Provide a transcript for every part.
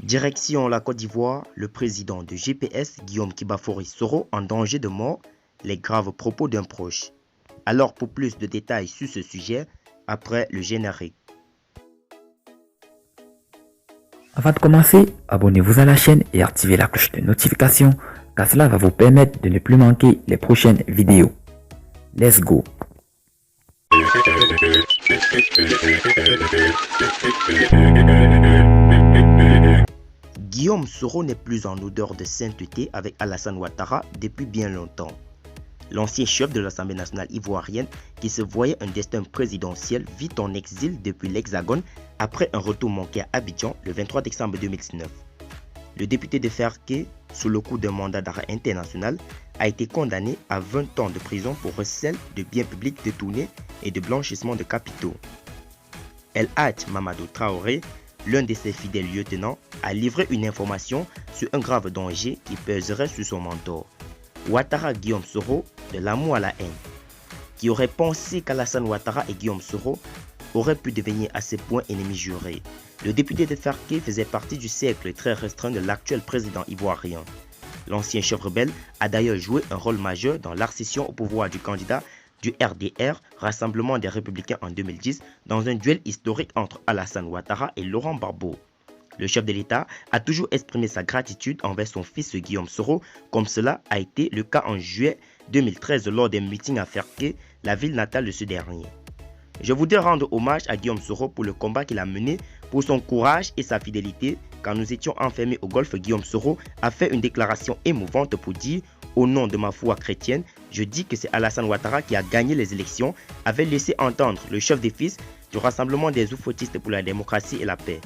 Direction la Côte d'Ivoire, le président de GPS, Guillaume Kibafori Soro, en danger de mort, les graves propos d'un proche. Alors pour plus de détails sur ce sujet, après le générique. Avant de commencer, abonnez-vous à la chaîne et activez la cloche de notification car cela va vous permettre de ne plus manquer les prochaines vidéos. Let's go! Guillaume Soro n'est plus en odeur de sainteté avec Alassane Ouattara depuis bien longtemps. L'ancien chef de l'Assemblée nationale ivoirienne, qui se voyait un destin présidentiel, vit en exil depuis l'Hexagone après un retour manqué à Abidjan le 23 décembre 2019. Le député de Ferké, sous le coup d'un mandat d'arrêt international, a été condamné à 20 ans de prison pour recel de biens publics détournés et de blanchissement de capitaux. El Hadj Mamadou Traoré, l'un de ses fidèles lieutenants, a livré une information sur un grave danger qui pèserait sur son mentor. Ouattara Guillaume Soro, de l'amour à la haine. Qui aurait pensé qu'Alassane Ouattara et Guillaume Soro auraient pu devenir à ce point ennemis jurés. Le député de Ferké faisait partie du cercle très restreint de l'actuel président ivoirien. L'ancien chef rebelle a d'ailleurs joué un rôle majeur dans l'accession au pouvoir du candidat du RDR, Rassemblement des Républicains en 2010, dans un duel historique entre Alassane Ouattara et Laurent Gbagbo. Le chef de l'État a toujours exprimé sa gratitude envers son fils Guillaume Soro, comme cela a été le cas en juillet 2013 lors des meetings à Ferké, la ville natale de ce dernier. Je voudrais rendre hommage à Guillaume Soro pour le combat qu'il a mené, pour son courage et sa fidélité. Quand nous étions enfermés au Golfe, Guillaume Soro a fait une déclaration émouvante pour dire « Au nom de ma foi chrétienne, je dis que c'est Alassane Ouattara qui a gagné les élections », avait laissé entendre le chef des fils du Rassemblement des oufouettistes pour la démocratie et la paix.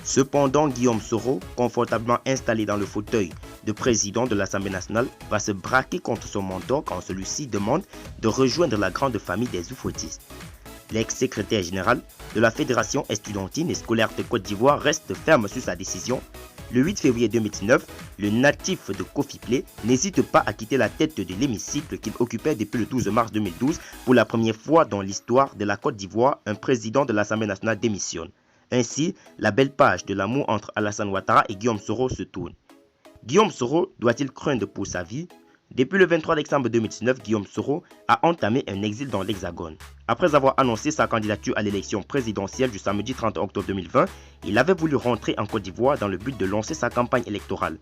Cependant, Guillaume Soro, confortablement installé dans le fauteuil de président de l'Assemblée nationale, va se braquer contre son mentor quand celui-ci demande de rejoindre la grande famille des oufouettistes. L'ex-secrétaire général de la Fédération estudiantine et scolaire de Côte d'Ivoire reste ferme sur sa décision. Le 8 février 2019, le natif de Kofi-Plé n'hésite pas à quitter la tête de l'hémicycle qu'il occupait depuis le 12 mars 2012. Pour la première fois dans l'histoire de la Côte d'Ivoire, un président de l'Assemblée nationale démissionne. Ainsi, la belle page de l'amour entre Alassane Ouattara et Guillaume Soro se tourne. Guillaume Soro doit-il craindre pour sa vie? Depuis le 23 décembre 2019, Guillaume Soro a entamé un exil dans l'Hexagone. Après avoir annoncé sa candidature à l'élection présidentielle du samedi 30 octobre 2020, il avait voulu rentrer en Côte d'Ivoire dans le but de lancer sa campagne électorale.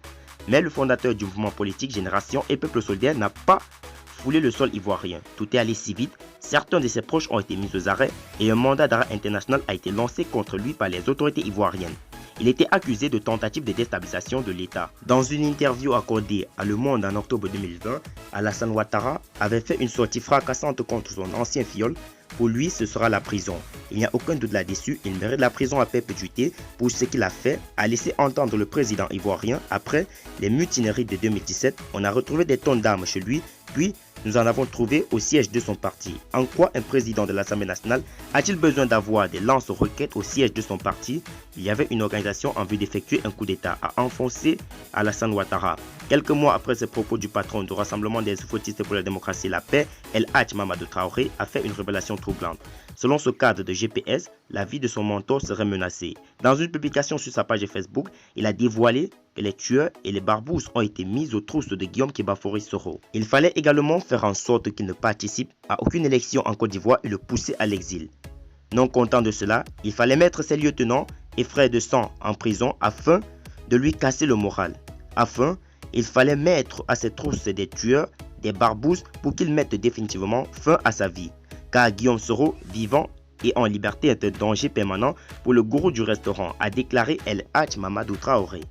Mais le fondateur du mouvement politique Génération et Peuple Solidaire n'a pas foulé le sol ivoirien. Tout est allé si vite, certains de ses proches ont été mis aux arrêts et un mandat d'arrêt international a été lancé contre lui par les autorités ivoiriennes. Il était accusé de tentative de déstabilisation de l'État. Dans une interview accordée à Le Monde en octobre 2020, Alassane Ouattara avait fait une sortie fracassante contre son ancien fiole. Pour lui, ce sera la prison. Il n'y a aucun doute là-dessus, il mérite la prison à perpétuité pour ce qu'il a fait, a laissé entendre le président ivoirien. Après les mutineries de 2017, on a retrouvé des tonnes d'armes chez lui, puis nous en avons trouvé au siège de son parti. En quoi un président de l'Assemblée nationale a-t-il besoin d'avoir des lance-roquettes au siège de son parti? Il y avait une organisation en vue d'effectuer un coup d'État, a enfoncé Alassane Ouattara. Quelques mois après ces propos du patron du Rassemblement des oufouettistes pour la démocratie et la paix, El Hadj Mamadou Traoré a fait une révélation troublante. Selon ce cadre de GPS, la vie de son mentor serait menacée. Dans une publication sur sa page Facebook, il a dévoilé que les tueurs et les barbouzes ont été mis aux trousses de Guillaume Kibafori Soro. Il fallait également faire en sorte qu'il ne participe à aucune élection en Côte d'Ivoire et le pousser à l'exil. Non content de cela, il fallait mettre ses lieutenants et frères de sang en prison afin de lui casser le moral. Il fallait mettre à ses trousses des tueurs, des barbouzes pour qu'ils mettent définitivement fin à sa vie. Car Guillaume Soro, vivant et en liberté, est un danger permanent pour le gourou du restaurant, a déclaré El Hadj Mamadou Traoré.